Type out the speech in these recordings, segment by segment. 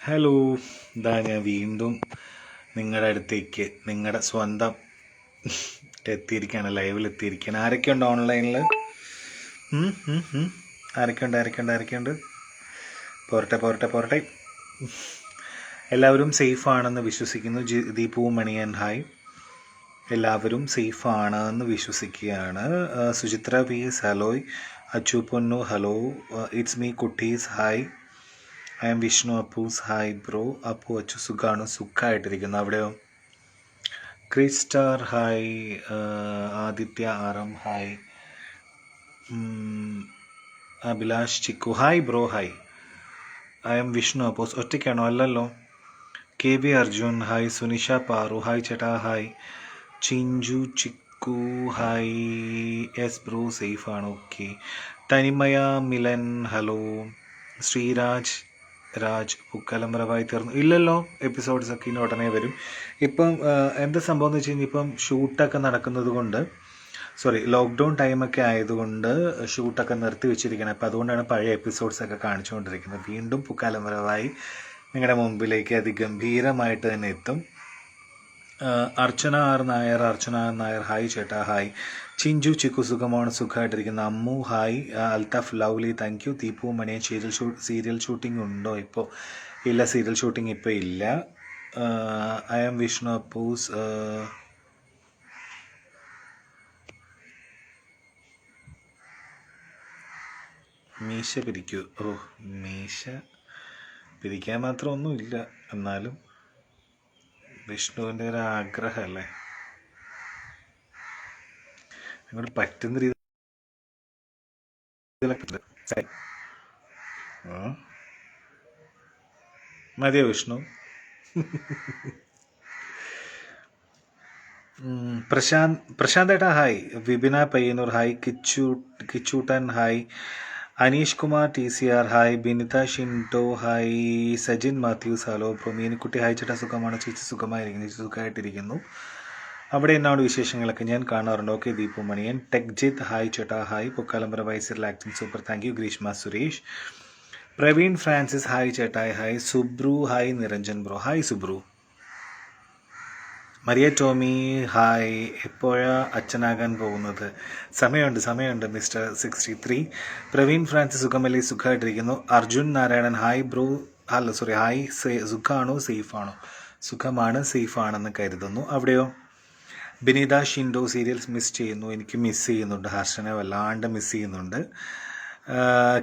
Hello, ഇതാ ഞാൻ വീണ്ടും നിങ്ങളുടെ അടുത്തേക്ക് നിങ്ങളുടെ സ്വന്തം എത്തിയിരിക്കുകയാണ്, ലൈവിൽ എത്തിയിരിക്കുകയാണ്. ആരൊക്കെയുണ്ട് ഓൺലൈനിൽ? ആരൊക്കെയുണ്ട്? പോരട്ടെ പോരട്ടെ പോരട്ടെ. എല്ലാവരും സേഫാണെന്ന് വിശ്വസിക്കുന്നു. ദീപു മണിയൻ ഹായ്. എല്ലാവരും സേഫാണെന്ന് വിശ്വസിക്കുകയാണ്. Suchitra V S hello. Achu Ponnu hello. It's me Kuttees hi. I M Vishnu Appus hi bro. Appu Achu സുഖമായിട്ടിരിക്കുന്നു. അവിടെയോ? ക്രിസ്റ്റാർ hi. Aditya R M hi. Abhilash Chikku hi bro hi. I M Vishnu Appus. ഒറ്റയ്ക്കാണോ? അല്ലല്ലോ. K B Arjun hi. Sunisha Paru hi ചേട്ടാ hi. Chinchu Chikku hi. Yes bro സേഫാണ്. ഓക്കെ. തനിമയ മിലൻ ഹലോ. ശ്രീരാജ് പൂക്കാലംബരമായി തീർന്നു. ഇല്ലല്ലോ, എപ്പിസോഡ്സ് ഒക്കെ ഇനി ഉടനെ വരും. ഇപ്പം എന്താ സംഭവം എന്ന് വെച്ച് കഴിഞ്ഞാൽ ഇപ്പം ഷൂട്ടൊക്കെ നടക്കുന്നത് കൊണ്ട് ലോക്ക്ഡൗൺ ടൈമൊക്കെ ആയതുകൊണ്ട് ഷൂട്ടൊക്കെ നിർത്തി വെച്ചിരിക്കണം. അപ്പം അതുകൊണ്ടാണ് പഴയ എപ്പിസോഡ്സൊക്കെ കാണിച്ചുകൊണ്ടിരിക്കുന്നത്. വീണ്ടും പൂക്കാലംബരമായി നിങ്ങളുടെ മുമ്പിലേക്ക് അതിഗംഭീരമായിട്ട് തന്നെ എത്തും. അർച്ചന ആർ നായർ ഹായ് ചേട്ടാ ഹായ്. ചിഞ്ചു ചിക്കു സുഖമായിട്ടിരിക്കുന്ന. Ammu hi. Althaf lovely thank you. Deepu മണിയെ സീരിയൽ ഷൂട്ടിംഗ് ഉണ്ടോ ഇപ്പോൾ? ഇല്ല, സീരിയൽ ഷൂട്ടിംഗ് ഇപ്പോൾ ഇല്ല. I'm Vishnu Appus. മീശ പിരിക്കൂ. മീശ പിരിക്കാൻ മാത്രമൊന്നുമില്ല, എന്നാലും വിഷ്ണുവിൻ്റെ ഒരു ആഗ്രഹമല്ലേ, അങ്ങോട്ട് പറ്റുന്ന രീതി മതിയോ വിഷ്ണു? പ്രശാന്ത് ഏട്ടാ hi. Vipina Payyanur hi. Kichoottan hi. Aneesh Kumar TCR hi. Binitha ഷിൻഡോ ഹായ്. സജിൻ മാത്യൂസ് ഹലോ. പ്രൊമീനിക്കുട്ടി ഹായ് ചേട്ടാ സുഖമാണ്. ചേച്ചി സുഖമായിട്ടിരിക്കുന്നു. അവിടെ എന്നാണ് വിശേഷങ്ങളൊക്കെ? ഞാൻ കാണാറുണ്ട്. ഓക്കെ. ദീപു മണിയൻ. ടെക്ജിത്ത് ഹായ് ചേട്ടാ ഹായ്. പൊക്കാലംബര വൈസിൽ acting super thank you. Greeshma Suresh. Praveen Francis hi ചേട്ടാ hi. Subru hi. Niranjan bro hi Subru. Maria Tomy hi. എപ്പോഴാ അച്ഛനാകാൻ പോകുന്നത്? സമയമുണ്ട് മിസ്റ്റർ 63. പ്രവീൺ ഫ്രാൻസിസ് സുഖമല്ലേ? സുഖമായിട്ടിരിക്കുന്നു. Arjun Narayanan hi bro. Hi. സുഖമാണോ സേഫാണോ? സുഖമാണ്, സേഫാണെന്ന് കരുതുന്നു. അവിടെയോ? ബിനിത ഷിൻഡോ സീരിയൽസ് മിസ് ചെയ്യുന്നു. എനിക്ക് മിസ് ചെയ്യുന്നുണ്ട്. ഹർഷനെ വല്ലാണ്ട് മിസ് ചെയ്യുന്നുണ്ട്.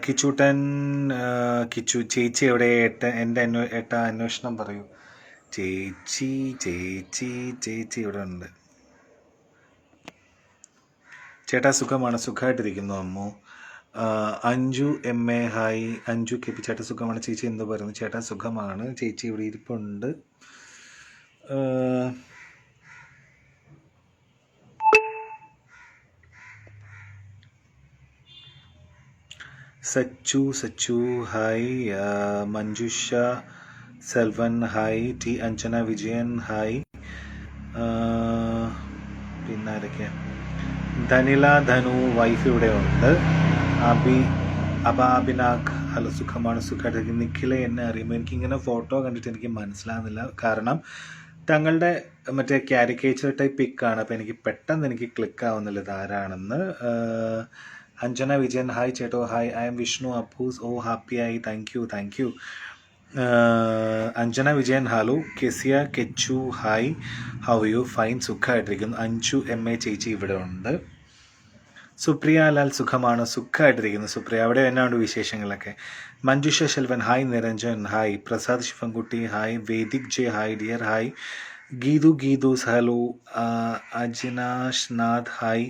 കിച്ചൂട്ടൻ ചേച്ചി എവിടെ? എൻ്റെ അന്വേഷണം പറയൂ. ചേച്ചി ഇവിടെ ഉണ്ട്. ചേട്ടാ സുഖമാണ്. സുഖമായിട്ടിരിക്കുന്നു Ammu. Anju MA hi. Anju KP ചേട്ടാ സുഖമാണ്. ചേച്ചി എന്ത് പറയുന്നു? ചേട്ടാ സുഖമാണ്. ചേച്ചി ഇവിടെ ഇരിപ്പുണ്ട്. Sachu hi. Manjusha Selvan hi. T Anjana Vijayan hi. പിന്നെ ആരൊക്കെയാ? ധനില ധനു വൈഫ് ഇവിടെ ഉണ്ട്. അബാബിനാഗ് ഹലോ. സുഖമാണ്. സുഖമായിട്ട്. നിഖില എന്നെ അറിയുമ്പോൾ എനിക്കിങ്ങനെ ഫോട്ടോ കണ്ടിട്ട് എനിക്ക് മനസ്സിലാകുന്നില്ല. കാരണം തങ്ങളുടെ മറ്റേ ക്യാരിക്കേച്ചർ ടൈപ്പ് പിക്കാണ്. അപ്പോൾ എനിക്ക് പെട്ടെന്ന് ക്ലിക്ക് ആവുന്നില്ല ഇതാരാണെന്ന്. അഞ്ജന വിജയൻ ഹായ് ചേട്ടോ hi. I M Vishnu Appus. ഹാപ്പിയായി. Thank you. Anjana Vijayan hello. Kezia Kechu hi. How you? Fine, സുഖമായിട്ടിരിക്കുന്നു. അഞ്ജു MA ചേച്ചി ഇവിടെ ഉണ്ട്. സുപ്രിയ ലാൽ സുഖമാണ്. സുഖമായിട്ടിരിക്കുന്നു സുപ്രിയ. അവിടെ എന്നാണ്ട് വിശേഷങ്ങളൊക്കെ? Manjusha Selvan hi. Niranjan hi. Prasad Sivankutty hi. Vedik J hi dear hi. Geethus hello. Ajinash Nath hi.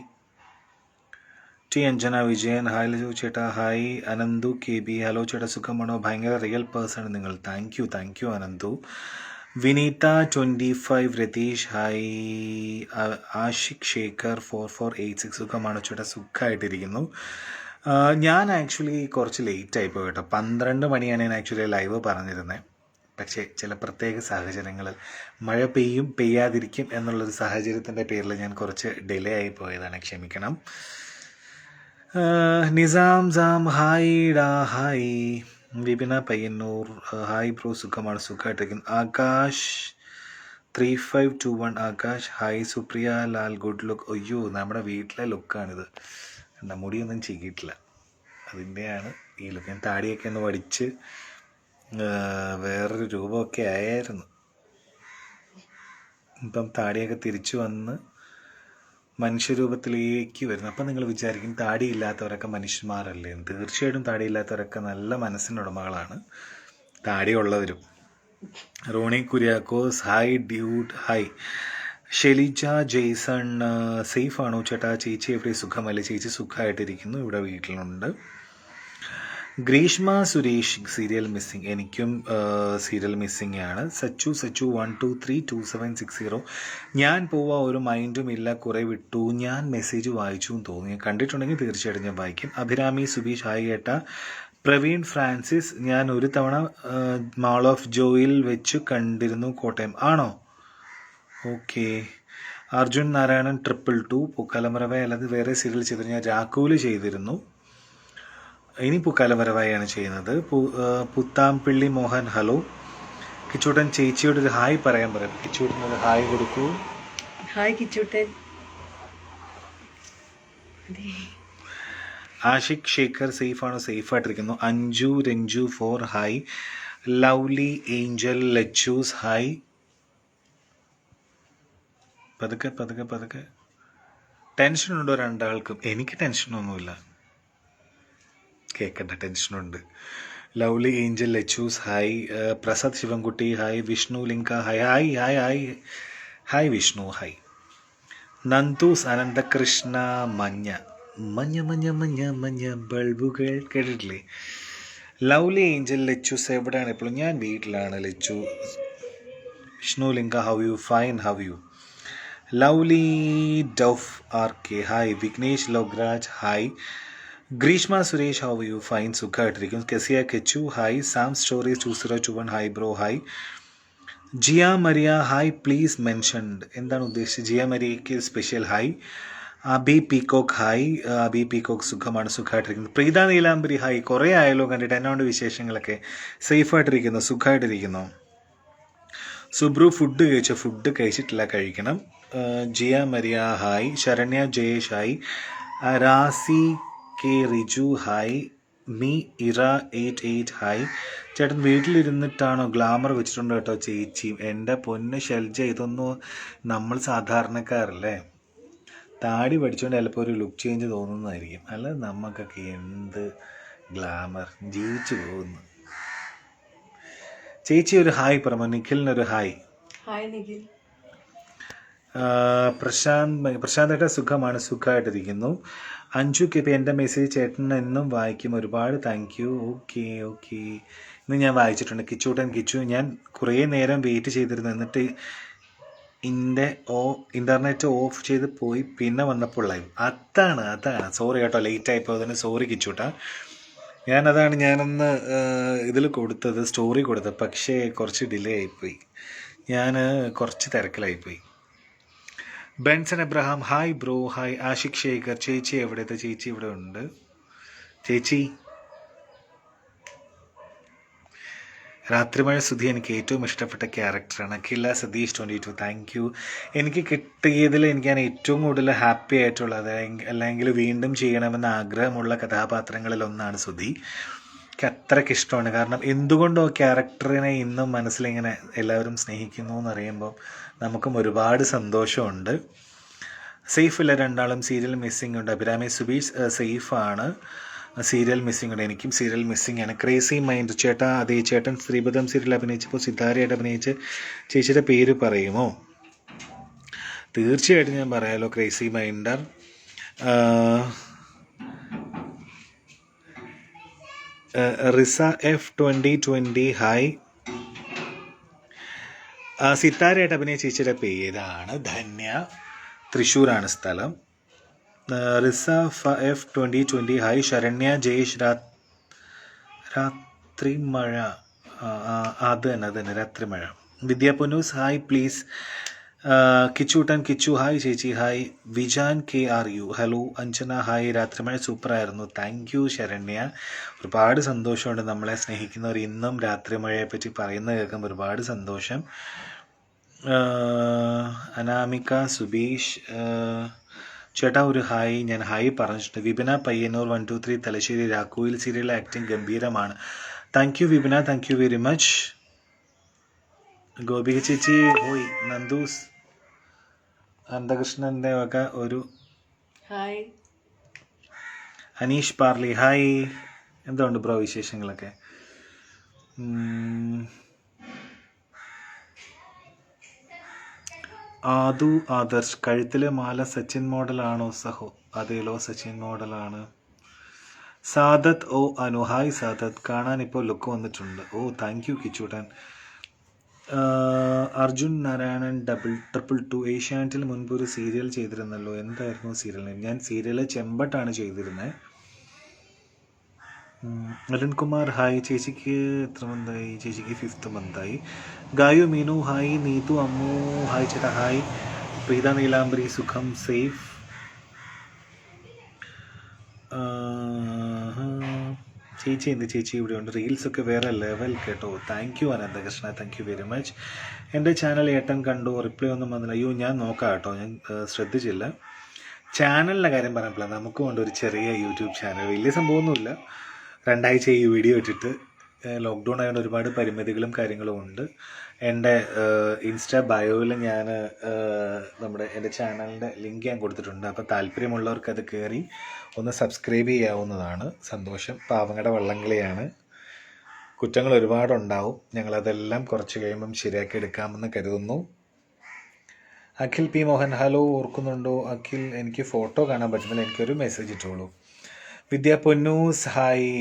T Anjana Vijayan hi ചേട്ടാ ഹായ്. അനന്തു KB ഹലോ ചേട്ടാ സുഖമാണോ? ഭയങ്കര റിയൽ പേഴ്സൺ നിങ്ങൾ. Thank you Ananthu. Vineetha 25 Ratheesh hi. Ashiq Shekhar 4486 സുഖമാണോ ചേട്ടാ? സുഖമായിട്ടിരിക്കുന്നു. ഞാൻ ആക്ച്വലി കുറച്ച് ലേറ്റായി പോയി കേട്ടോ. 12 മണിയാണ് ഞാൻ ആക്ച്വലി ലൈവ് പറഞ്ഞിരുന്നത്. പക്ഷേ ചില പ്രത്യേക സാഹചര്യങ്ങളിൽ മഴ പെയ്യാതിരിക്കും എന്നുള്ളൊരു സാഹചര്യത്തിൻ്റെ പേരിൽ ഞാൻ കുറച്ച് ഡിലേ ആയി പോയതാണ്. ക്ഷമിക്കണം. നിസാം ഹായ് ഡാ hi. Vipina Payyanur hi bro സുഖമാണ് സുഖമായിട്ടിരിക്കുന്നു. Akash 3521 Akash hi. Supriya Lal good look. അയ്യോ നമ്മുടെ വീട്ടിലെ ലുക്കാണിത്. എന്താ മുടിയൊന്നും ചെയ്യിട്ടില്ല, അതിൻ്റെയാണ് ഈ ലുക്ക്. ഞാൻ താടിയൊക്കെ ഒന്ന് വടിച്ച് വേറൊരു രൂപമൊക്കെ ആയായിരുന്നു. ഇപ്പം താടിയൊക്കെ തിരിച്ചു വന്ന് മനുഷ്യരൂപത്തിലേക്ക് വരുന്നു. അപ്പം നിങ്ങൾ വിചാരിക്കും താടിയില്ലാത്തവരൊക്കെ മനുഷ്യന്മാരല്ലേ? തീർച്ചയായിട്ടും താടിയില്ലാത്തവരൊക്കെ നല്ല മനസ്സിനുടമകളാണ്, താടിയുള്ളവരും. Rony Kuriakose hi dude hi. Shelija Jaison safe ആണോ ചേട്ടാ? ചേച്ചി എവിടെ? സുഖമല്ലേ? ചേച്ചി സുഖമായിട്ടിരിക്കുന്നു, ഇവിടെ വീട്ടിലുണ്ട്. Greeshma Suresh serial missing. എനിക്കും സീരിയൽ മിസ്സിങ് ആണ്. സച്ചു 1232760. ഞാൻ പോവാ, ഒരു മൈൻഡും ഇല്ല, കുറേ വിട്ടു. ഞാൻ മെസ്സേജ് വായിച്ചു എന്ന് തോന്നി, കണ്ടിട്ടുണ്ടെങ്കിൽ തീർച്ചയായിട്ടും ഞാൻ വായിക്കും. അഭിരാമി സുബീഷ് ഹായ് ഏട്ടാ. പ്രവീൺ ഫ്രാൻസിസ് ഞാൻ ഒരു തവണ മാൾ ഓഫ് ജോയിൽ വെച്ച് കണ്ടിരുന്നു, കോട്ടയം. ആണോ? ഓക്കെ. അർജുൻ നാരായണൻ 222 പൂക്കാലമറവ അല്ലാതെ വേറെ സീരിയൽ ചെയ്തിരുന്നു. ഞാൻ രാഘൂല് ചെയ്തിരുന്നു, ഇനി പൂക്കാലമറവായാണ് ചെയ്യുന്നത്. പുത്താംപിള്ളി മോഹൻ ഹലോ. കിച്ചൂട്ടൻ ചേച്ചിയോട് ഒരു ഹായ് പറയാൻ പറയാം. കിച്ചൂട്ടൻ ഒരു ഹായ് കൊടുക്കൂ. ഹായ് കിച്ചൂട്ടൻ. ആഷിഖ് ശേഖർ സേഫ് ആണോ? സേഫ് ആയിട്ടിരിക്കുന്നു. Anju Ranju 4 hi. Lovely angel Lachus hi. പതുക്കെ പതുക്കെ പതുക്കെ. ടെൻഷനുണ്ടോ രണ്ടാൾക്കും? എനിക്ക് ടെൻഷനൊന്നുമില്ല, കേൾക്കണ്ട, ടെൻഷനുണ്ട്. Lovely angel Lachus hi. Prasad Sivankutty hi. Vishnu ലിങ്ക hi hi hi hi hi Vishnu hi. Nandus Ananthakrishna മഞ്ഞ മഞ്ഞ മഞ്ഞ മഞ്ഞ മഞ്ഞ ബൾബുകൾ കേട്ടിട്ടില്ലേ? ലവ്ലി ഏഞ്ചൽ ലച്ചൂസ് എവിടെയാണ് എപ്പോഴും? ഞാൻ വീട്ടിലാണ് ലച്ചു. വിഷ്ണു ലിങ്ക how you? Fine, how you? Lovely ഡഫ് ആർ കെ ഹായ്. വിഘ്നേഷ് ലോഗ്രാജ് hi. Greeshma Suresh how you? Fine, സുഖമായിട്ടിരിക്കും. Kezia Kechu hi. Sam stories 2021 hi bro hi. Jiya Maria hi. Please mentioned. എന്താണ് ഉദ്ദേശിച്ചത്? ജിയ മരിയയ്ക്ക് special hi. Abi peacock hi. Abi peacock സുഖമാണ്, സുഖമായിട്ടിരിക്കുന്നു. പ്രീത നീലാംബരി ഹായ്. കുറേ ആയല്ലോ കണ്ടിട്ട്, എന്നോണ്ട് വിശേഷങ്ങളൊക്കെ? സേഫായിട്ടിരിക്കുന്നു, സുഖമായിട്ടിരിക്കുന്നു. സുബ്രു ഫുഡ് കഴിച്ചോ? ഫുഡ് കഴിച്ചിട്ടില്ല, കഴിക്കണം. Jiya Maria hi. Saranya Jayesh hi. Rasi K Riju hi. മീ ഇറ 88 ഹായ്. ചേട്ടൻ വീട്ടിലിരുന്നിട്ടാണോ? ഗ്ലാമർ വെച്ചിട്ടുണ്ട് കേട്ടോ ചേച്ചി. എൻ്റെ പൊന്ന് ഷെൽജ, ഇതൊന്നും നമ്മൾ സാധാരണക്കാരല്ലേ, താടി പഠിച്ചുകൊണ്ട് ചിലപ്പോൾ ഒരു ലുക്ക് ചേഞ്ച് തോന്നുന്നതായിരിക്കും, അല്ല നമുക്കൊക്കെ എന്ത് ഗ്ലാമർ, ജീവിച്ചു പോകുന്നു. ചേച്ചി ഒരു ഹായ് പറമോ. നിഖിലിനൊരു ഹായ്. ഹായ് നിഖിൽ. പ്രശാന്തേട്ട സുഖമാണ്, സുഖമായിട്ടിരിക്കുന്നു. അഞ്ജു കെപി എൻ്റെ മെസ്സേജ് ചേട്ടൻ എന്നും വായിക്കും, ഒരുപാട് താങ്ക് യു. ഓക്കെ ഓക്കെ, ഇന്ന് ഞാൻ വായിച്ചിട്ടുണ്ട്. കിച്ചൂട്ടൻ കിച്ചു, ഞാൻ കുറേ നേരം വെയിറ്റ് ചെയ്തിരുന്നു, എന്നിട്ട് ഇൻ്റർനെറ്റ് ഓഫ് ചെയ്ത് പോയി, പിന്നെ വന്നപ്പോൾ ലൈവ്. അതാണ് സോറി കേട്ടോ, ലേറ്റ് ആയിപ്പോയതിന് സോറി കിച്ചൂട്ടാ. ഞാനൊന്ന് ഇതിൽ കൊടുത്തത്, സ്റ്റോറി കൊടുത്തത്, പക്ഷേ കുറച്ച് ഡിലേ ആയിപ്പോയി, ഞാൻ കുറച്ച് തിരക്കിലായിപ്പോയി. Benson Abraham hi bro hi. Ashiq Shekhar ചേച്ചി എവിടെത്തെ? ചേച്ചി ഇവിടെ ഉണ്ട്. ചേച്ചി രാത്രിമഴ സുധി എനിക്ക് ഏറ്റവും ഇഷ്ടപ്പെട്ട ക്യാരക്ടറാണ്. അഖില സതീഷ് 22 താങ്ക് യു. എനിക്ക് കിട്ടിയതിൽ ഞാൻ ഏറ്റവും കൂടുതൽ ഹാപ്പി ആയിട്ടുള്ളത്, അല്ലെങ്കിൽ വീണ്ടും ചെയ്യണമെന്ന് ആഗ്രഹമുള്ള കഥാപാത്രങ്ങളിലൊന്നാണ് സുധി. എനിക്ക് അത്രയ്ക്ക് ഇഷ്ടമാണ്. കാരണം എന്തുകൊണ്ടോ ക്യാരക്ടറിനെ ഇന്നും മനസ്സിലിങ്ങനെ എല്ലാവരും സ്നേഹിക്കുന്നു എന്നറിയുമ്പോൾ നമുക്കും ഒരുപാട് സന്തോഷമുണ്ട്. സേഫില്ല രണ്ടാളും. സീരിയൽ മിസ്സിംഗ് ഉണ്ട്. അഭിരാമി സുബീഷ് സേഫാണ്. സീരിയൽ മിസ്സിംഗ് ഉണ്ട്. എനിക്കും സീരിയൽ മിസ്സിംഗ് ആണ്. ക്രേസി മൈൻഡ് ചേട്ടാ, അതേ ചേട്ടൻ ശ്രീപദം സീരിയൽ അഭിനയിച്ചപ്പോൾ സിതാരയായിട്ട് അഭിനയിച്ച് ചേച്ചിയുടെ പേര് പറയുമോ? തീർച്ചയായിട്ടും ഞാൻ പറയാമല്ലോ. Crazy minder. Riza F 2020 hi. സിത്താരയായിട്ട് അഭിനയിച്ച ചേച്ചിയുടെ പേരാണ് ധന്യ, തൃശ്ശൂരാണ് സ്ഥലം. Riza F 2020 hi. ശരണ്യ ജയേഷ് രാത്രിമഴ, അത് തന്നെ Rathrimazha. Vidya Punnoose hi. Please Kichoottan Kichu hi ചേച്ചി ഹായ്. വിജാൻ KRU hello. Anjana hi. Rathrimazha സൂപ്പറായിരുന്നു. Thank you Saranya. ഒരുപാട് സന്തോഷമുണ്ട് നമ്മളെ സ്നേഹിക്കുന്നവർ ഇന്നും രാത്രിമഴയെ പറ്റി പറയുന്നത് കേൾക്കുമ്പോൾ ഒരുപാട് സന്തോഷം. അനാമിക സുബീഷ് ചേട്ടാ ഒരു ഹായ്. ഞാൻ ഹായ് പറഞ്ഞിട്ടുണ്ട്. വിപിന പയ്യന്നൂർ 123 തലശ്ശേരി. രാഘുവിൽ സീരിയൽ ആക്ടിങ് ഗംഭീരമാണ്. Thank you Vipina, thank you very much. Gopika ചേച്ചി ഹോയ്. നന്ദൂസ് അനന്തകൃഷ്ണൻ്റെ വക ഒരു ഹായ്. അനീഷ് പാർലി ഹായ്. എന്തുകൊണ്ട് ബ്രോ വിശേഷങ്ങളൊക്കെ? ആദു ആദർശ് കഴുത്തിലെ മാല സച്ചിൻ മോഡലാണോ സഹോ? അതേലോ സച്ചിൻ മോഡലാണ്. സാദത്ത് ഓ അനു ഹായ് സാദത്ത്. കാണാൻ ഇപ്പോൾ ലുക്ക് വന്നിട്ടുണ്ട്. ഓ താങ്ക് യു കിച്ചൂട്ടൻ. അർജുൻ നാരായണൻ 222 ഏഷ്യാനെറ്റിൽ മുൻപ് ഒരു സീരിയൽ ചെയ്തിരുന്നല്ലോ, എന്തായിരുന്നു സീരിയൽ നെയിം? ഞാൻ സീരിയൽ ചെമ്പട്ടാണ് ചെയ്തിരുന്നത്. അരുൺകുമാർ ഹായ്. ചേച്ചിക്ക് എത്ര മന്തായി? ചേച്ചിക്ക് 5th മന്തായി. ഗായു മീനു ഹായ്. നീതു അമ്മു ഹായ് ചേട്ടാ ഹായ്. പ്രീത നീലാംബരി സുഖം സേഫ്. ചേച്ചി എന്ത് ചേച്ചി ഇവിടെ ഉണ്ട്. റീൽസൊക്കെ വേറെ ലെവൽ കേട്ടോ. Thank you Ananthakrishna, thank you very much. എൻ്റെ ചാനൽ ഏട്ടൻ കണ്ടു, റിപ്ലൈ ഒന്നും വന്നില്ല. അയ്യോ ഞാൻ നോക്കാം കേട്ടോ, ഞാൻ ശ്രദ്ധിച്ചില്ല. ചാനലിൻ്റെ കാര്യം പറഞ്ഞപ്പോഴാണ് നമുക്കും ഉണ്ട് ഒരു ചെറിയ യൂട്യൂബ് ചാനൽ. വലിയ സംഭവമൊന്നുമില്ല, 2 ആഴ്ച ഈ വീഡിയോ ഇട്ടിട്ട്. ലോക്ക്ഡൗൺ ആയതുകൊണ്ട് ഒരുപാട് പരിമിതികളും കാര്യങ്ങളും ഉണ്ട്. എൻ്റെ ഇൻസ്റ്റാ ബയോയിൽ ഞാൻ എൻ്റെ ചാനലിൻ്റെ ലിങ്ക് ഞാൻ കൊടുത്തിട്ടുണ്ട്. അപ്പോൾ താല്പര്യമുള്ളവർക്ക് അത് കയറി ഒന്ന് സബ്സ്ക്രൈബ് ചെയ്യാവുന്നതാണ്. സന്തോഷം. പാവങ്ങളുടെ വള്ളംകളിയാണ്, കുറ്റങ്ങൾ ഒരുപാടുണ്ടാവും. ഞങ്ങളതെല്ലാം കുറച്ച് കഴിയുമ്പം ശരിയാക്കി എടുക്കാമെന്ന് കരുതുന്നു. Akhil P Mohan hello. ഓർക്കുന്നുണ്ടോ അഖിൽ? എനിക്ക് ഫോട്ടോ കാണാൻ പറ്റുന്നില്ല, എനിക്കൊരു മെസ്സേജ് ഇട്ടോളൂ. വിദ്യ പൊന്നൂസ് ഹായ്.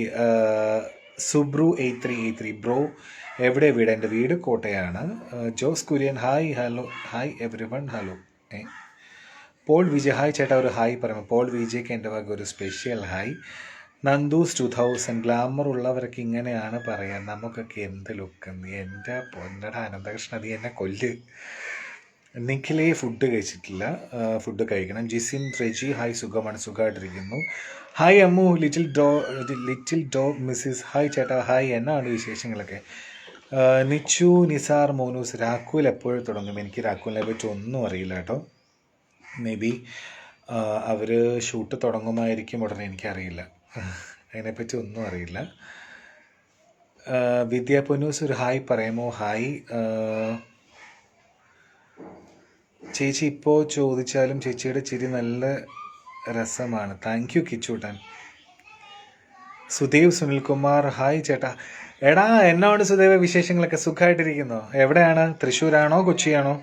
സുബ്രു 8383 ബ്രോ എവിടെ വീട്? എൻ്റെ വീട് കോട്ടയാണ്. Jose Kurian hi. Hello hi everyone hello. Paul Vijay hi ചേട്ടാ ഒരു ഹായ് പറയുമ്പോൾ. പോൾ വിജയ്ക്ക് എൻ്റെ വക ഒരു സ്പെഷ്യൽ ഹായ്. നന്ദൂസ് 2000 ഗ്ലാമർ ഉള്ളവരൊക്കെ ഇങ്ങനെയാണ് പറയാൻ, നമുക്കൊക്കെ എന്ത് ലുക്ക്. എൻ്റെ പൊന്നട അനന്തകൃഷ്ണ നീ എന്നെ കൊല്ല്. നിഖിലേ ഫുഡ് കഴിച്ചിട്ടില്ല, ഫുഡ് കഴിക്കണം. ജിസിൻ റെജി ഹായ്. സുഖമാണ്, സുഖമായിട്ടിരിക്കുന്നു. Hi Ammu. Little dog Mrs hi ചേട്ടാ ഹായ്. എന്നാണ് വിശേഷങ്ങളൊക്കെ? നിച്ചു നിസാർ മോനൂസ് രാഘുൽ എപ്പോഴും തുടങ്ങും? എനിക്ക് രാഘുലിനെ പറ്റി ഒന്നും അറിയില്ല കേട്ടോ. മേ ബി അവർ ഷൂട്ട് തുടങ്ങുമായിരിക്കും ഉടനെ, എനിക്കറിയില്ല, അതിനെപ്പറ്റി ഒന്നും അറിയില്ല. വിദ്യ പൊന്നൂസ് ഒരു ഹായ് പറയാമോ? ഹായ്. ചേച്ചി ഇപ്പോൾ ചോദിച്ചാലും ചേച്ചിയുടെ ചിരി നല്ല രസമാണ്. Thank you Kichuttan. Sudev Sunilkumar hi ചേട്ടാ. എടാ എന്നാണ് സുദേവ വിശേഷങ്ങളൊക്കെ? സുഖമായിട്ടിരിക്കുന്നോ? എവിടെയാണ്? തൃശ്ശൂരാണോ കൊച്ചിയാണോ?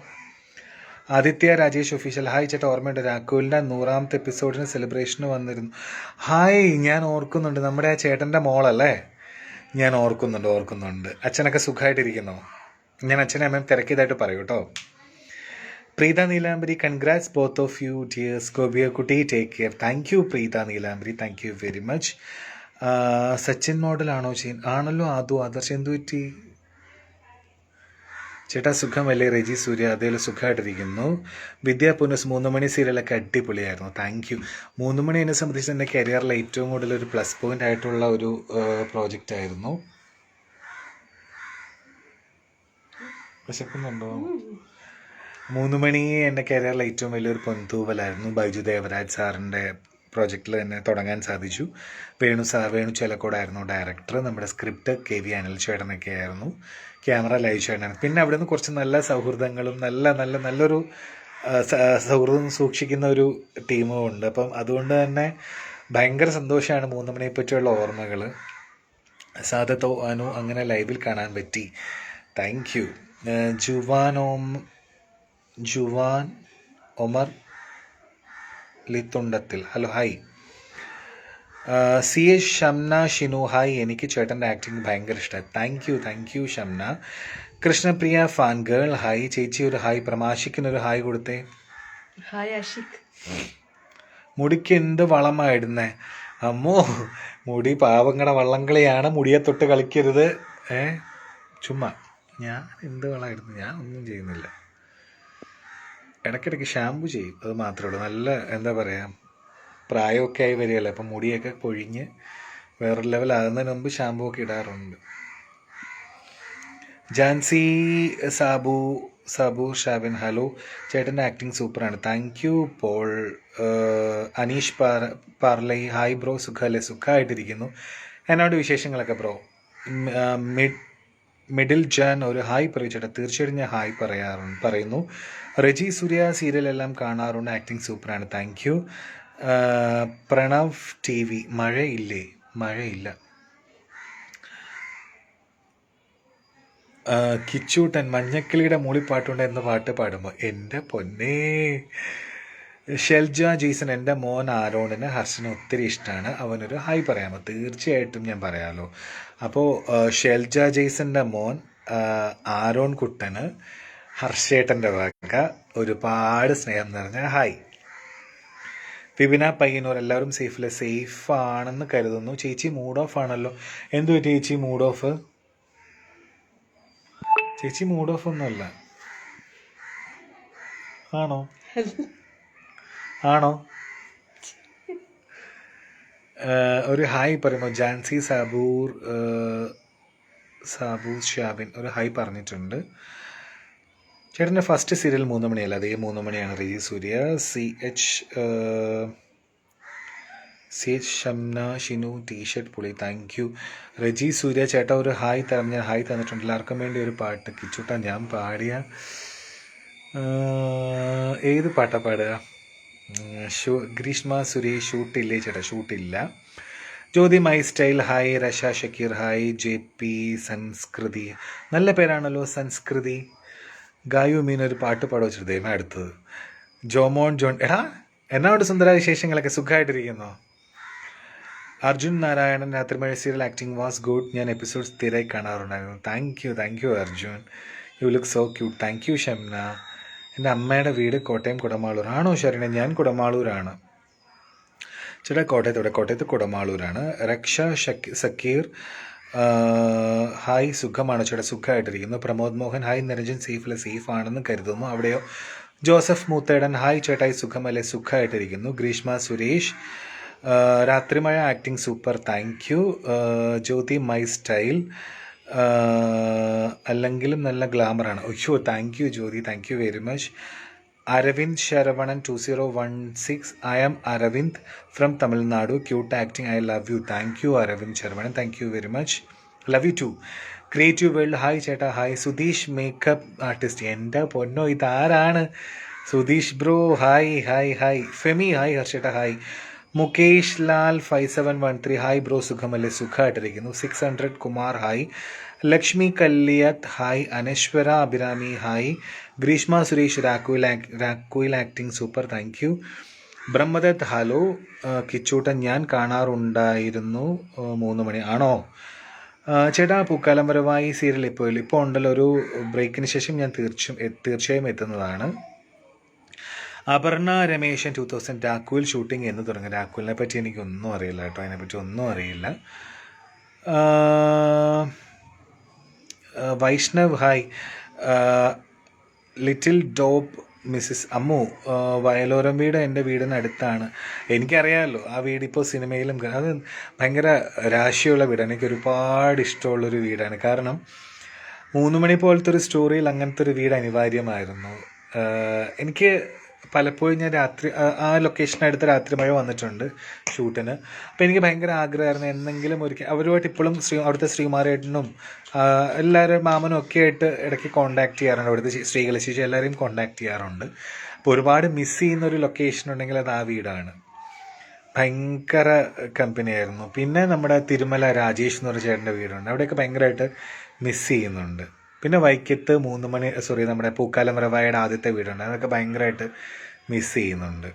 ആദിത്യ രാജേഷ് ഒഫീഷ്യൽ ഹായ് ചേട്ടാ. ഓർമ്മയുണ്ട് രാഘുലിൻ്റെ 100ാമത്തെ എപ്പിസോഡിന് സെലിബ്രേഷന് വന്നിരുന്നു. ഹായ്, ഞാൻ ഓർക്കുന്നുണ്ട്. നമ്മുടെ ആ ചേട്ടൻ്റെ മോളല്ലേ? ഞാൻ ഓർക്കുന്നുണ്ട്. അച്ഛനൊക്കെ സുഖമായിട്ടിരിക്കുന്നോ? ഞാൻ അച്ഛനെ അമ്മയും തിരക്കിയതായിട്ട് പറയൂ കേട്ടോ. Preetha Neelambari congrats both of you dears. ഗോപിയ കുട്ടി take care. Thank you Preetha Neelambari, thank you very much. Sachin മോഡലാണോ? ആണല്ലോ. ആദർശ് എന്തു പറ്റി ചേട്ടാ? സുഖമല്ലേ? റെജി സൂര്യ അതേലും സുഖമായിട്ടിരിക്കുന്നു. വിദ്യ പുനസ് 3 മണി സീരിയലൊക്കെ അടിപൊളിയായിരുന്നു. Thank you. 3 മണി എന്നെ സംബന്ധിച്ച് എൻ്റെ കരിയറിലെ ഏറ്റവും കൂടുതൽ ഒരു പ്ലസ് പോയിന്റ് ആയിട്ടുള്ള ഒരു പ്രോജക്റ്റ് ആയിരുന്നു. വിശക്കുന്നുണ്ടോ? 3 മണി എൻ്റെ കരിയറിലെ ഏറ്റവും വലിയൊരു പൊൻതൂവലായിരുന്നു. ബൈജു ദേവരാജ് സാറിൻ്റെ പ്രോജക്റ്റിൽ തന്നെ തുടങ്ങാൻ സാധിച്ചു. വേണു ചേലക്കോടായിരുന്നു ഡയറക്ടർ. നമ്മുടെ സ്ക്രിപ്റ്റ് KV അനിൽ ചേട്ടനൊക്കെ ആയിരുന്നു. ക്യാമറ ലൈവ് ചേട്ടനാണ്. പിന്നെ അവിടെ നിന്ന് കുറച്ച് നല്ല സൗഹൃദങ്ങളും നല്ലൊരു സൗഹൃദം സൂക്ഷിക്കുന്ന ഒരു ടീമും ഉണ്ട്. അപ്പം അതുകൊണ്ട് തന്നെ ഭയങ്കര സന്തോഷമാണ് 3 മണിയെ പറ്റിയുള്ള ഓർമ്മകൾ. സാദത്തോ അനു അങ്ങനെ ലൈവിൽ കാണാൻ പറ്റി. Thank you. ജുവാൻ ഒമർ ലിത്തുണ്ടത്തിൽ hello hi. CS Shamna Shinu hi. എനിക്ക് ചേട്ടൻ്റെ ആക്ടിങ് ഭയങ്കര ഇഷ്ടമായി. Thank you Shamna. Krishnapriya fan girl hi. ചേച്ചി ഒരു ഹായ്. പ്രമാശിക്കുന്നൊരു ഹായ് കൊടുത്തേ. ഹായ് അഷിക്. മുടിക്ക് എന്ത് വളമായിടുന്നേ? അമ്മോ, മുടി പാവങ്ങളുടെ വള്ളംകളിയാണ്. മുടിയെ തൊട്ട് കളിക്കരുത്. ചുമ്മാ ഞാൻ എന്ത് വളമായിരുന്നു? ഞാൻ ഒന്നും ചെയ്യുന്നില്ല. ഇടയ്ക്കിടയ്ക്ക് ഷാമ്പു ചെയ്യും, അത് മാത്രമേ ഉള്ളൂ. നല്ല എന്താ പറയുക, പ്രായമൊക്കെ ആയി വരികയല്ലേ, അപ്പം മുടിയൊക്കെ പൊഴിഞ്ഞ് വേറൊരു ലെവലാകുന്നതിന് മുമ്പ് ഷാമ്പു ഒക്കെ ഇടാറുണ്ട്. ജാൻസി സാബു ഷാബിൻ, ഹലോ ചേട്ടൻ്റെ ആക്ടിങ് സൂപ്പറാണ്, താങ്ക് യു പോൾ. അനീഷ് പാർലൈ, ഹായ് ബ്രോ, സുഖമല്ലേ? സുഖമായിട്ടിരിക്കുന്നു. എന്നോട് വിശേഷങ്ങളൊക്കെ ബ്രോ. മിഡിൽ ജാൻ ഒരു ഹായ് പറയൂ ചേട്ടാ. തീർച്ചയായിട്ടും ഞാൻ ഹായ് പറയുന്നു. റെജി സൂര്യ സീരിയലെല്ലാം കാണാറുണ്ട്, ആക്ടിങ് സൂപ്പറാണ്, thank you. Pranav T V, മഴയില്ലേ? മഴയില്ല. കിച്ചൂട്ടൻ, മഞ്ഞക്കിളിയുടെ മൂളിപ്പാട്ടുണ്ട് എന്ന പാട്ട് പാടുമ്പോൾ എൻ്റെ പൊന്നേ. ഷെൽജ ജെയ്സൺ, എൻ്റെ മോൻ ആരോണിന് ഹർഷന് ഒത്തിരി ഇഷ്ടമാണ്, അവനൊരു ഹായ് പറയാമോ? തീർച്ചയായിട്ടും ഞാൻ പറയാമല്ലോ. അപ്പോൾ ഷെൽജ ജെയ്സൻ്റെ മോൻ ആരോൺ കുട്ടന് ഹർഷേട്ടൻ്റെ വക ഒരുപാട് സ്നേഹം നിറഞ്ഞ ഹായ്. വിപിന പയ്യന്നൂർ, എല്ലാവരും സേഫാണെന്ന് കരുതുന്നു. ചേച്ചി മൂഡ് ഓഫ് ആണല്ലോ, എന്തു ചേച്ചി മൂഡ് ഓഫ്? ചേച്ചി മൂഡ് ഓഫ് ഒന്നുമല്ല. ആണോ? ഒരു ഹായ് പറയുമോ? ജാൻസി സാബൂർ ഷാബിൻ ഒരു ഹായ് പറഞ്ഞിട്ടുണ്ട്. ചേട്ടൻ്റെ ഫസ്റ്റ് സീരിയൽ 3 മണിയല്ല, അതേ 3 മണിയാണ്. Reji Surya, C H Shamna Shinu, T shirt പുളി, താങ്ക് യു. റെജി സൂര്യ ചേട്ടാ ഒരു ഹായ് തരാം. ഞാൻ ഹായ് തന്നിട്ടുണ്ട്. എല്ലാവർക്കും വേണ്ടി ഒരു പാട്ട്. കിച്ചൂട്ടാ, ഞാൻ പാടിയ ഏത് പാട്ടാ പാടുക? ഗ്രീഷ്മ സുരേഷ്, ഷൂട്ടില്ലേ ചേട്ടാ? ഷൂട്ടില്ല. Jyothi my style, hi. Rasha Shakeer, hi. JP Samskrithi, നല്ല പേരാണല്ലോ സംസ്കൃതി. ഗായു മീൻ ഒരു പാട്ട് പാടുക വെച്ചിട്ട് ദൈവം അടുത്തത്. ജോമോൻ ജോൺ, എടാ എന്നോട് സുന്ദര വിശേഷങ്ങളൊക്കെ സുഖമായിട്ടിരിക്കുന്നോ? Arjun Narayanan, Rathrimazha serial acting was good, ഞാൻ എപ്പിസോഡ് സ്ഥിരമായി കാണാറുണ്ടായിരുന്നു, thank you Arjun, you look so cute, thank you Shamna. എൻ്റെ അമ്മയുടെ വീട് കോട്ടയം കുടമാളൂർ. ആണോ ശരണ? ഞാൻ കുടമാളൂരാണ് ചേട്ടാ, കോട്ടയത്ത് കുടമാളൂരാണ്. രക്ഷ സക്കീർ, ഹായ്, സുഖമാണോ ചേട്ടാ? സുഖമായിട്ടിരിക്കുന്നു. പ്രമോദ് മോഹൻ, ഹായ്. നിരഞ്ജൻ സേഫ് ആണെന്ന് കരുതുന്നു, അവിടെയോ? ജോസഫ് മൂത്തേടൻ, ഹായ് ചേട്ടായി, സുഖമല്ലേ? സുഖമായിട്ടിരിക്കുന്നു. Greeshma Suresh, Rathrimazha acting super, thank you. Jyothi my style, അല്ലെങ്കിലും നല്ല ഗ്ലാമറാണ്. അയ്യോ, thank you Jyothi, thank you very much. Aravind Saravanan 2016, I am Aravind from Tamil Nadu, cute acting, I love you. Thank you Aravind Saravanan, thank you very much, love you too. Creative world, hi ചേട്ടാ, hi. Sudheesh makeup artist, എൻ്റെ പൊന്നോ ഇതാരാണ്? Sudheesh bro, hi. Femi, hi. ഹർഷേട്ടാ, hi. Mukesh Lal 5713, hi bro, സുഖമല്ലേ? സുഖമായിട്ടിരിക്കുന്നു. 600 Kumar, hi. Lakshmi Kalliyath, hi. Anaswara Abhirami, hi. Greeshma Suresh, Rakkuyil acting super, thank you. Brahmadath, hello. Kichoottan, ഞാൻ കാണാറുണ്ടായിരുന്നു 3 മണി. ആണോ ചേട്ടാ? പൂക്കാലം വരവായി സീരിയൽ ഇപ്പോൾ ഉണ്ടല്ലോ, ഒരു ബ്രേക്കിന് ശേഷം ഞാൻ തീർച്ചയായും എത്തുന്നതാണ്. അപർണ രമേശൻ 2000, രാക്കുവിൽ ഷൂട്ടിംഗ് എന്ന് തുടങ്ങി. രാക്കുവിനെ പറ്റി എനിക്കൊന്നും അറിയില്ല കേട്ടോ, അതിനെപ്പറ്റി ഒന്നും അറിയില്ല. Vaishnav, hi. Little dope Mrs Ammu, വയലോരം വീട് എൻ്റെ വീടിനടുത്താണ്. എനിക്കറിയാമല്ലോ ആ വീട്, ഇപ്പോൾ സിനിമയിലും അത് ഭയങ്കര രാശിയുള്ള വീടാണ്. എനിക്ക് ഒരുപാട് ഇഷ്ടമുള്ളൊരു വീടാണ്. കാരണം 3 മണി പോലത്തെ ഒരു സ്റ്റോറിയിൽ അങ്ങനത്തെ ഒരു വീട് അനിവാര്യമായിരുന്നു. എനിക്ക് പലപ്പോഴും ഞാൻ ആ ലൊക്കേഷനടുത്ത് രാത്രിമഴ വന്നിട്ടുണ്ട് ഷൂട്ടിന്. അപ്പോൾ എനിക്ക് ഭയങ്കര ആഗ്രഹമായിരുന്നു എന്തെങ്കിലും ഒരിക്കൽ അവരുമായിട്ട്. ഇപ്പോഴും അവിടുത്തെ ശ്രീമാരേട്ടനും എല്ലാവരും മാമനും ഒക്കെ ആയിട്ട് ഇടയ്ക്ക് കോൺടാക്ട് ചെയ്യാറുണ്ട്. അവിടുത്തെ ശ്രീകല ചേച്ചി എല്ലാവരെയും കോൺടാക്ട് ചെയ്യാറുണ്ട്. അപ്പോൾ ഒരുപാട് മിസ് ചെയ്യുന്നൊരു ലൊക്കേഷൻ ഉണ്ടെങ്കിൽ അത് ആ വീടാണ്. ഭയങ്കര കമ്പനിയായിരുന്നു. പിന്നെ നമ്മുടെ തിരുമല രാജേഷ് എന്ന് പറഞ്ഞ ചേട്ടൻ്റെ വീടുണ്ട്, അവിടെയൊക്കെ ഭയങ്കരമായിട്ട് മിസ് ചെയ്യുന്നുണ്ട്. പിന്നെ വൈക്കത്ത് 3 മണി നമ്മുടെ പൂക്കാലം വരവായുടെ ആദ്യത്തെ വീടുണ്ട്, അതൊക്കെ ഭയങ്കരമായിട്ട് മിസ് ചെയ്യുന്നുണ്ട്.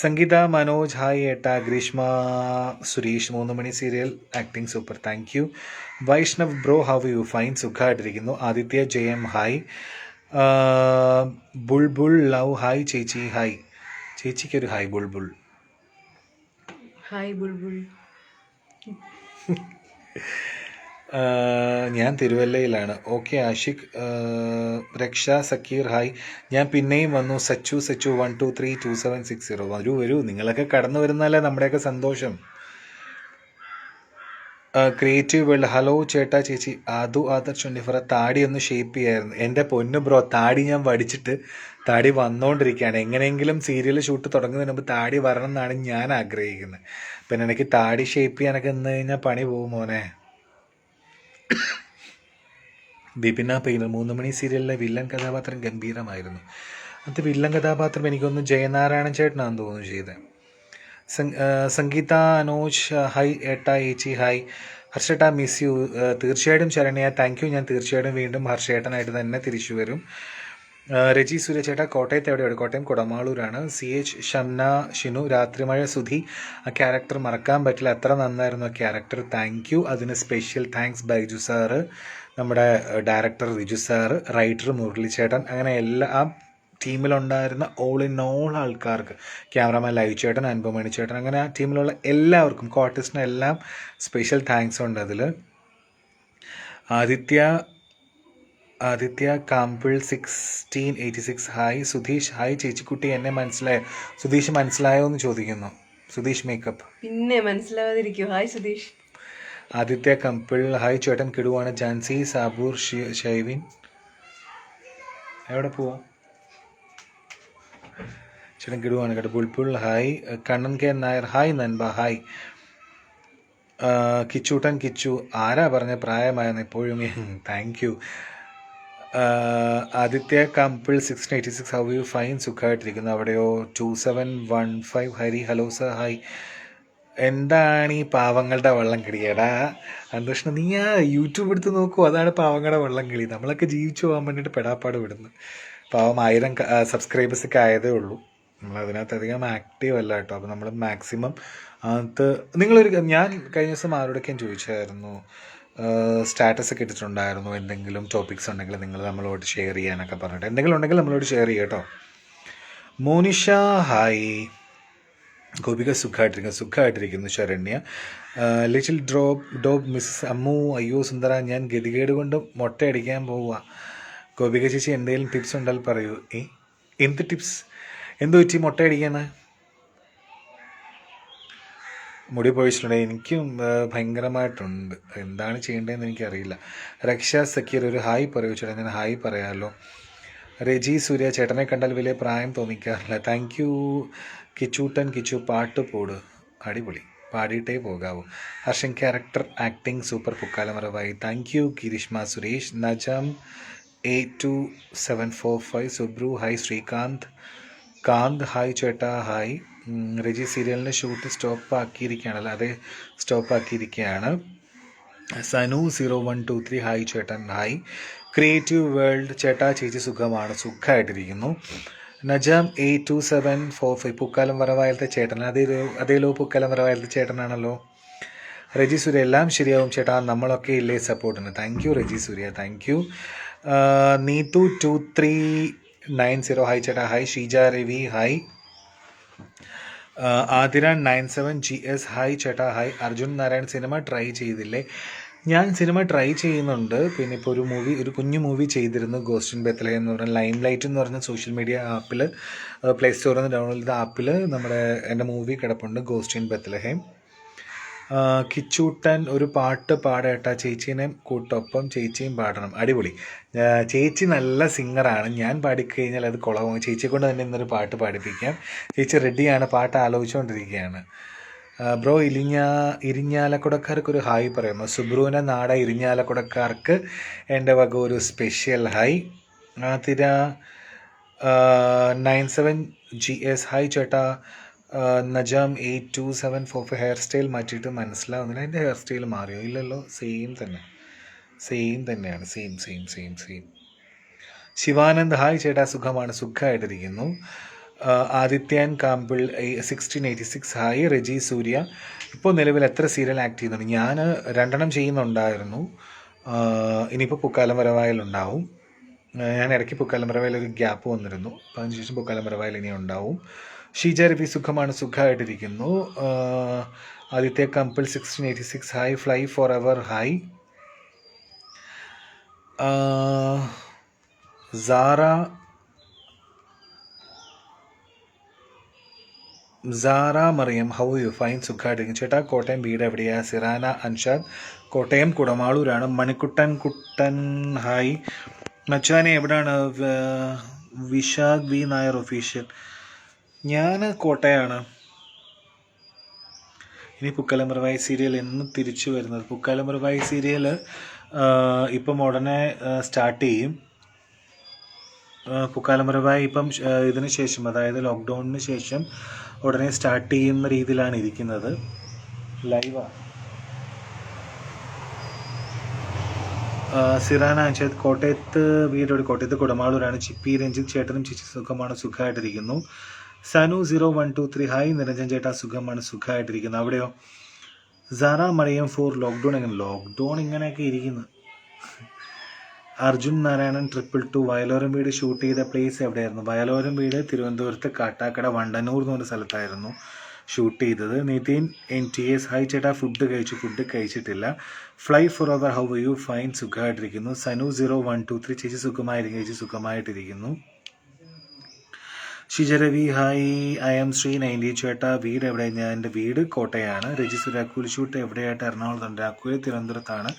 സംഗീത മനോജ്, ഹായ് ഏട്ടാ. ഗ്രീഷ്മ സുരേഷ്, 3 മണി serial acting super, thank you. Vaishnav bro, how you? Fine, സുഖമായിട്ടിരിക്കുന്നു. Aditya JM, hi. Bulbul love, hi ചേച്ചി. ഹായ് ചേച്ചിക്കൊരു ഹായ്. ബുൾബുൾ, ഹായ് ബുൾബുൾ. ഞാൻ തിരുവല്ലയിലാണ്. ഓക്കെ ആഷിഖ്, രക്ഷ സക്കീർ ഹായ്, ഞാൻ പിന്നെയും വന്നു. സച്ചു 1232760 വരൂ. നിങ്ങളൊക്കെ കടന്നു വരുന്നല്ലേ നമ്മുടെയൊക്കെ സന്തോഷം. ക്രിയേറ്റീവ് വേൾഡ് ഹലോ ചേട്ടാ ചേച്ചി. ആദർശ് ഉണ്ണിഫറ താടി ഒന്ന് ഷേപ്പ് ചെയ്യായിരുന്നു. എൻ്റെ പൊന്നു ബ്രോ, താടി ഞാൻ വടിച്ചിട്ട് താടി വന്നുകൊണ്ടിരിക്കുകയാണ്. എങ്ങനെയെങ്കിലും സീരിയൽ ഷൂട്ട് തുടങ്ങുന്നതിന് മുമ്പ് താടി വരണം എന്നാണ് ഞാൻ ആഗ്രഹിക്കുന്നത്. പിന്നെ എനിക്ക് താടി ഷേപ്പ് ചെയ്യാനൊക്കെ നിന്ന് കഴിഞ്ഞാൽ പണി പോകും മോനെ. വിപിന പെയിനർ 3 മണി സീരിയലിലെ വില്ലൻ കഥാപാത്രം ഗംഭീരമായിരുന്നു. അത് വില്ലൻ കഥാപാത്രം എനിക്കൊന്ന് ജയനാരായണൻ ചേട്ടനാണെന്ന് തോന്നുന്നു ചെയ്തത്. സംഗീത അനോജ് ഹായ് ഏട്ടാ ഏച്ചി ഹായ്. ഹർഷേട്ടാ miss you. തീർച്ചയായിട്ടും ശരണ്യ താങ്ക് യു. ഞാൻ തീർച്ചയായിട്ടും വീണ്ടും ഹർഷേട്ടനായിട്ട് തന്നെ തിരിച്ചു വരും. രജി സൂര്യ ചേട്ടാ കോട്ടയത്ത് എവിടെയാണ്? കോട്ടയം കുടമാളൂരാണ്. CH ഷംന ഷിനു രാത്രിമഴ സുധി, ആ ക്യാരക്ടർ മറക്കാൻ പറ്റില്ല, അത്ര നന്നായിരുന്നു ആ ക്യാരക്ടർ. Thank you. അതിന് സ്പെഷ്യൽ താങ്ക്സ് ബൈജു സാറ്, നമ്മുടെ director Riju sir, writer Murali ചേട്ടൻ, അങ്ങനെ ആ ടീമിലുണ്ടായിരുന്ന ഓൾ ഇൻ ഓൾ ആൾക്കാർക്ക്, ക്യാമറമാൻ ലൈവ് ചേട്ടൻ, അൻപമണി ചേട്ടൻ, അങ്ങനെ ആ ടീമിലുള്ള എല്ലാവർക്കും, കോർട്ടിസ്റ്റിനും എല്ലാം സ്പെഷ്യൽ താങ്ക്സ് ഉണ്ട്. അതിൽ ആദിത്യ കാമ്പിൾ 1686 ഹായ്. സുധീഷ് ഹായ് ചേച്ചിക്കുട്ടി, എന്നെ മനസ്സിലായോ? സുധീഷ് മനസ്സിലായോ എന്ന് ചോദിക്കുന്നു. സുധീഷ് മേക്കപ്പ് പിന്നെ മനസ്സിലാവാതിരിക്കൂ. ഹായ് സുധീഷ്. ആദിത്യ കമ്പിൾ ഹായ് ചേട്ടൻ കിടുവാണ്. ജാൻസി സാബൂർ ഷൈവിൻ എവിടെ പോവാ ചേട്ടൻ കിടുവാണ് കേട്ടോ. Bulbul hi. Kannan K Nair hi. നൻപ ഹായ്. കിച്ചൂട്ടൻ കിച്ചു ആരാ പറഞ്ഞ പ്രായമായെന്ന് എപ്പോഴും. Thank you. ആദിത്യ കമ്പിൾ 1686 ഹൗ യു ഫൈൻ. സുഖമായിട്ടിരിക്കുന്നു. അവിടെയോ? 2715 ഹരി ഹലോ സർ ഹായ്. എന്താണ് ഈ പാവങ്ങളുടെ വള്ളം കിളിയടാ അന്വേഷണം? നീ ആ യൂട്യൂബ് എടുത്ത് നോക്കൂ, അതാണ് പാവങ്ങളുടെ വള്ളം കിളി. നമ്മളൊക്കെ ജീവിച്ചു പോകാൻ വേണ്ടിയിട്ട് പെടാപ്പാട് വിടുന്നു. പാവം 1000 സബ്സ്ക്രൈബേഴ്സൊക്കെ ആയതേ ഉള്ളൂ. നമ്മളതിനകത്ത് അധികം ആക്റ്റീവ് അല്ല കേട്ടോ. അപ്പോൾ നമ്മൾ മാക്സിമം ഞാൻ കഴിഞ്ഞ ദിവസം ആരോടൊക്കെ ചോദിച്ചായിരുന്നു, സ്റ്റാറ്റസ് ഒക്കെ ഇട്ടിട്ടുണ്ടായിരുന്നു, എന്തെങ്കിലും ടോപ്പിക്സ് ഉണ്ടെങ്കിൽ നിങ്ങൾ നമ്മളോട് ഷെയർ ചെയ്യാനൊക്കെ പറഞ്ഞിട്ട്. എന്തെങ്കിലും ഉണ്ടെങ്കിൽ നമ്മളോട് ഷെയർ ചെയ്യുക കേട്ടോ. മോനിഷ ഹായ്. ഗോപിക സുഖമായിട്ടിരിക്കുന്നു. ശരണ്യ ലിറ്റിൽ ഡോബ് മിസ്സസ് അമ്മു അയ്യോ സുന്ദര, ഞാൻ ഗതികേട് കൊണ്ട് മൊട്ടയടിക്കാൻ പോവുക. ഗോപിക ചേച്ചി എന്തെങ്കിലും ടിപ്സ് ഉണ്ടെങ്കിൽ പറയൂ. എന്ത് ടിപ്സ്? എന്ത് പറ്റി മൊട്ടയടിക്കാന്ന്? മുടി പൊഴിച്ചിട്ടുണ്ട്. എനിക്കും ഭയങ്കരമായിട്ടുണ്ട്. എന്താണ് ചെയ്യേണ്ടതെന്ന് എനിക്കറിയില്ല. രക്ഷ സക്കീർ ഒരു ഹായ് പറയൂ ചേട്ടാ. ഞാൻ ഹായ് പറയാമല്ലോ. രജി സൂര്യ ചേട്ടനെ കണ്ടാൽ വലിയ പ്രായം തോന്നിക്കാറില്ല. Thank you. കിച്ചൂട്ടൻ കിച്ചു പാട്ട് പോട് അടിപൊളി, പാടിയിട്ടേ പോകാവൂ. ഹർഷൻ ക്യാരക്ടർ ആക്ടിങ് സൂപ്പർ, പുക്കാലമറവായി. Thank you. Greeshma Suresh. Najam 82745 Subru hi. Srikanth hi ചേട്ടാ ഹായ്. രജി സീരിയലിൻ്റെ ഷൂട്ട് സ്റ്റോപ്പ് ആക്കിയിരിക്കുകയാണല്ലോ? അതെ, സ്റ്റോപ്പ് ആക്കിയിരിക്കുകയാണ്. സനു 0123 ഹായ് ചേട്ടൻ ഹായ്. ക്രിയേറ്റീവ് വേൾഡ് ചേട്ടാ ചേച്ചി സുഖമായിട്ടിരിക്കുന്നു. നജാം 82745 പൂക്കാലം വരവായലത്തെ ചേട്ടൻ. അതേലോ പൂക്കാലം വരവായലത്തെ ചേട്ടനാണല്ലോ. രജി സൂര്യ എല്ലാം ശരിയാവും ചേട്ടാ, നമ്മളൊക്കെ ഇല്ലേ സപ്പോർട്ടിന്. Thank you Reji Surya, thank you. Neethu 2390 hi ചേട്ടാ hi. Sheeja Ravi hi. Athira 97 GS hi ചേട്ടാ hi. Arjun Narayan cinema try ചെയ്തില്ലേ? ഞാൻ സിനിമ ട്രൈ ചെയ്യുന്നുണ്ട്. പിന്നെ ഇപ്പോൾ ഒരു കുഞ്ഞു മൂവി ചെയ്തിരുന്നു, ഗോസ്റ്റ് ഇൻ ബെത്ലഹേം എന്ന് പറഞ്ഞ ലൈം ലൈറ്റ് എന്ന് പറഞ്ഞ സോഷ്യൽ മീഡിയ ആപ്പിൽ, പ്ലേ സ്റ്റോറിൽ നിന്ന് ഡൗൺലോഡ് ചെയ്ത ആപ്പിൽ എൻ്റെ മൂവി കിടപ്പുണ്ട്, ഗോസ്റ്റ് ഇൻ ബെത്ലഹേം. കിച്ചൂട്ടൻ ഒരു പാട്ട് പാടേട്ടാ, ചേച്ചീനെ കൂട്ടൊപ്പം ചേച്ചിയും പാടണം. അടിപൊളി. ചേച്ചി നല്ല സിംഗറാണ്. ഞാൻ പാടിക്കഴിഞ്ഞാൽ അത് കുളമാകും. ചേച്ചിയെ കൊണ്ട് തന്നെ ഇന്നൊരു പാട്ട് പാടിപ്പിക്കാം. ചേച്ചി റെഡിയാണ്, പാട്ട് ആലോചിച്ചുകൊണ്ടിരിക്കുകയാണ്. ബ്രോ ഇരിഞ്ഞാലക്കുടക്കാർക്ക് ഒരു ഹായ് പറയുന്നു. സുബ്രുവിൻ്റെ നാട ഇരിഞ്ഞാലക്കുടക്കാർക്ക് എൻ്റെ വക ഒരു special hi. Athira 97 GS hi ചേട്ടാ. നജാം 82745 ഹെയർ സ്റ്റൈൽ മാറ്റിയിട്ട് മനസ്സിലാവുന്നില്ല. എൻ്റെ ഹെയർ സ്റ്റൈൽ മാറിയോ? ഇല്ലല്ലോ, സെയിം തന്നെയാണ്. സെയിം. ശിവാനന്ദ് ഹായ് ചേട്ടാ, സുഖമായിട്ടിരിക്കുന്നു. ആദിത്യൻ കാമ്പിൾ 1686 ഹായ്. രജി സൂര്യ ഇപ്പോൾ നിലവിൽ എത്ര സീരിയൽ ആക്ട് ചെയ്യുന്നുണ്ട്? ഞാൻ 2 ചെയ്യുന്നുണ്ടായിരുന്നു. ഇനിയിപ്പോൾ പൂക്കാലം വരവായിലുണ്ടാവും. ഞാൻ ഇടയ്ക്ക് പൂക്കാലം വരവായിൽ ഒരു ഗ്യാപ്പ് വന്നിരുന്നു. അപ്പോൾ അതിനുശേഷം പൂക്കാലം വരവായിൽ ഇനി ഉണ്ടാവും. ഷീജ രവി സുഖമായിട്ടിരിക്കുന്നു. ആദിത്യ കമ്പിൾ 1686 hi. Fly forever hi. Sara Mariyam, how you? Fine, സുഖമായിട്ടിരിക്കും ചേട്ടാ. കോട്ടയം, വീട് എവിടെയാ? സിറാന അൻഷാദ്, കോട്ടയം കുടമാളൂരാണ്. കുട്ടൻ ഹായ് മച്ചാനെ, എവിടെയാണ്? Vishakh V Nair official. ഞാൻ കോട്ടയാണ്. ഇനി പുക്കാലമറവായി സീരിയൽ എന്ന് തിരിച്ചു വരുന്നത്? പുക്കാലമറവായി സീരിയൽ ഇപ്പം ഉടനെ സ്റ്റാർട്ട് ചെയ്യും. പുക്കാലമറവായി ഇപ്പം ഇതിന് ശേഷം, അതായത് ലോക്ക്ഡൗണിന് ശേഷം ഉടനെ സ്റ്റാർട്ട് ചെയ്യുന്ന രീതിയിലാണ് ഇരിക്കുന്നത്. ലൈവാണ്. സിറാന അൻഷാദ്, കോട്ടയത്ത് വീടോട്, കോട്ടയത്ത് കുടമാളൂരാണ്. ചിപ്പി രഞ്ജിത്ത്, ചേട്ടനും ചേച്ചി സുഖമാണ്, സുഖമായിട്ടിരിക്കുന്നു. സനു 0123 ഹായ് നിരഞ്ജൻ ചേട്ടാ, സുഖമാണ്, സുഖമായിട്ടിരിക്കുന്നു. അവിടെയോ? Sara Mariyam for lockdown. എങ്ങനെ ലോക്ക്ഡൗൺ ഇങ്ങനെയൊക്കെ ഇരിക്കുന്നു. അർജുൻ നാരായണൻ 222 വയലോരം വീട് ഷൂട്ട് ചെയ്ത പ്ലേസ് എവിടെയായിരുന്നു? വയലോരം വീട് തിരുവനന്തപുരത്ത് കാട്ടാക്കട വണ്ടന്നൂർ എന്ന് പറഞ്ഞ സ്ഥലത്തായിരുന്നു ഷൂട്ട് ചെയ്തത്. നിതിൻ NTS ഹായ് ചേട്ടാ, ഫുഡ് കഴിച്ചിട്ടില്ല. Fly for hour, how you? Fine, സുഖമായിട്ടിരിക്കുന്നു. സനു 0123 ചേച്ചി സുഖമായിട്ടിരിക്കുന്നു. Shijaravi hi, I am Sree 90 ചേട്ടാ, വീട് എവിടെ? എൻ്റെ വീട് കോട്ടയാണ്. Register രാക്കുൽ, shoot എവിടെയായിട്ട്? എറണാകുളത്തുണ്ട്. രാക്കുൽ തിരുവനന്തപുരത്താണ്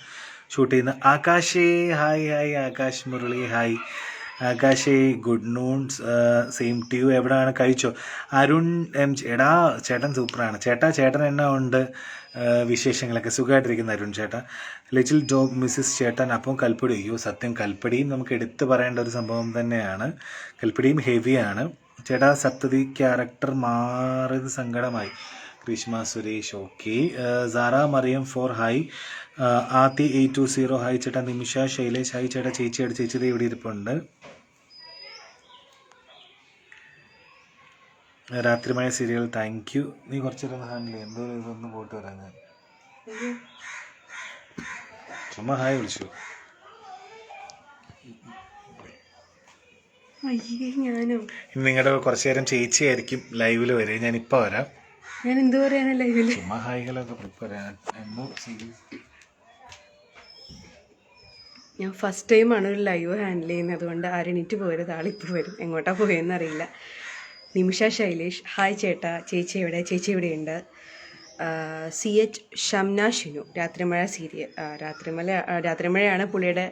ഷൂട്ട് ചെയ്യുന്നത്. ആകാശേ ഹായ് ആകാശ് മുരളി ഹായ്. ആകാശേ good noon, same to you. എവിടെയാണ്? കഴിച്ചോ? അരുൺ എം, എടാ ചേട്ടൻ സൂപ്പറാണ് ചേട്ടൻ എന്നാ ഉണ്ട് വിശേഷങ്ങളൊക്കെ? സുഖമായിട്ടിരിക്കുന്ന അരുൺ ചേട്ടാ. ലിറ്റിൽ ഡോഗ് മിസ്സിസ് ചേട്ടൻ. അപ്പം കൽപ്പടി, അയ്യോ സത്യം, കൽപ്പടിയും നമുക്ക് എടുത്തു പറയേണ്ട ഒരു സംഭവം തന്നെയാണ്. കൽപ്പടിയും ഹെവിയാണ് ചേട്ടാ. സപ്തതി ക്യാരക്ടർ മാറിയത് സങ്കടമായി. Greeshma Suresh, okay. Sara Mariyam 4 hi. Aathi 820 hi ചേട്ടാ. നിമിഷ ശൈലേഷ് ഹായ് ചേട്ടാ. ചേച്ചിയുടെ ഇവിടെ ഇരിപ്പുണ്ട്. Rathrimazha serial thank you. നീ കുറച്ചേരം ഹാൻഡിൽ ചെയ്യും. എന്തോ ഇതൊന്ന് പോയിട്ട് വരാം ഞാൻ. ചുമ്മാ ഹായ് വിളിച്ചു. ഞാനോ? ഇനി നിങ്ങളുടെ കുറച്ചു നേരം ചേച്ചിയായിരിക്കും ലൈവിൽ വരെ. ഞാൻ ഇപ്പം വരാം. ഞാൻ എന്ത് പറയാനാ ലൈവില്? ചുമ്മാ ഹായികളൊക്കെ പറയാൻ. എന്തോ സീരിയസ്. ഞാൻ ഫസ്റ്റ് ടൈമാണ് ഒരു ലൈവ് ഹാൻഡിൽ ചെയ്യുന്നത്, അതുകൊണ്ട് ആരെണീറ്റ് പോയത് ആളിപ്പോൾ വരും. എങ്ങോട്ടാ പോയെന്ന് അറിയില്ല. നിമിഷ ശൈലേഷ് ഹായ് ചേട്ടാ, ചേച്ചി എവിടെയുണ്ട്? CH Shamna Shinu, Rathrimazha serial. രാത്രിമഴയാണ് പുള്ളിയുടെ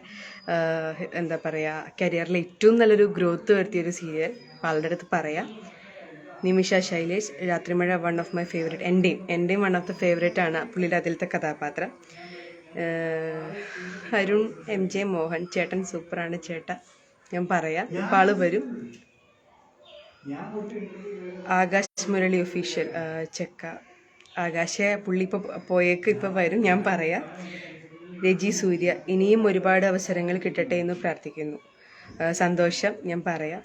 എന്താ പറയുക, കരിയറിൽ ഏറ്റവും നല്ലൊരു ഗ്രോത്ത് വരുത്തിയൊരു സീരിയൽ. അപ്പോൾ ആളുടെ അടുത്ത് പറയാം. Nimisha Shailesh, Rathrimazha one of my favourite. എൻ്റെയും വൺ ഓഫ് ദ ഫേവറേറ്റ് ആണ് പുള്ളിയുടെ അതിലത്തെ കഥാപാത്രം. അരുൺ MJ മോഹൻ, ചേട്ടൻ സൂപ്പറാണ് ചേട്ടാ, ഞാൻ പറയാം, ഇപ്പോൾ ആള് വരും. ആകാശ് മുരളി ഒഫീഷ്യൽ, ചെക്ക. ആകാശ പുള്ളി ഇപ്പോൾ പോയേക്ക്, ഇപ്പോൾ വരും, ഞാൻ പറയാം. രജി സൂര്യ, ഇനിയും ഒരുപാട് അവസരങ്ങൾ കിട്ടട്ടെ എന്ന് പ്രാർത്ഥിക്കുന്നു. സന്തോഷം, ഞാൻ പറയാം.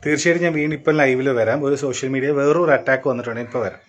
തീർച്ചയായിട്ടും ഞാൻ വീണ്ടും ഇപ്പം ലൈവിൽ വരാം. ഒരു സോഷ്യൽ മീഡിയ വേറൊരു അറ്റാക്ക് വന്നിട്ടുണ്ട്, ഇപ്പോൾ വരാം.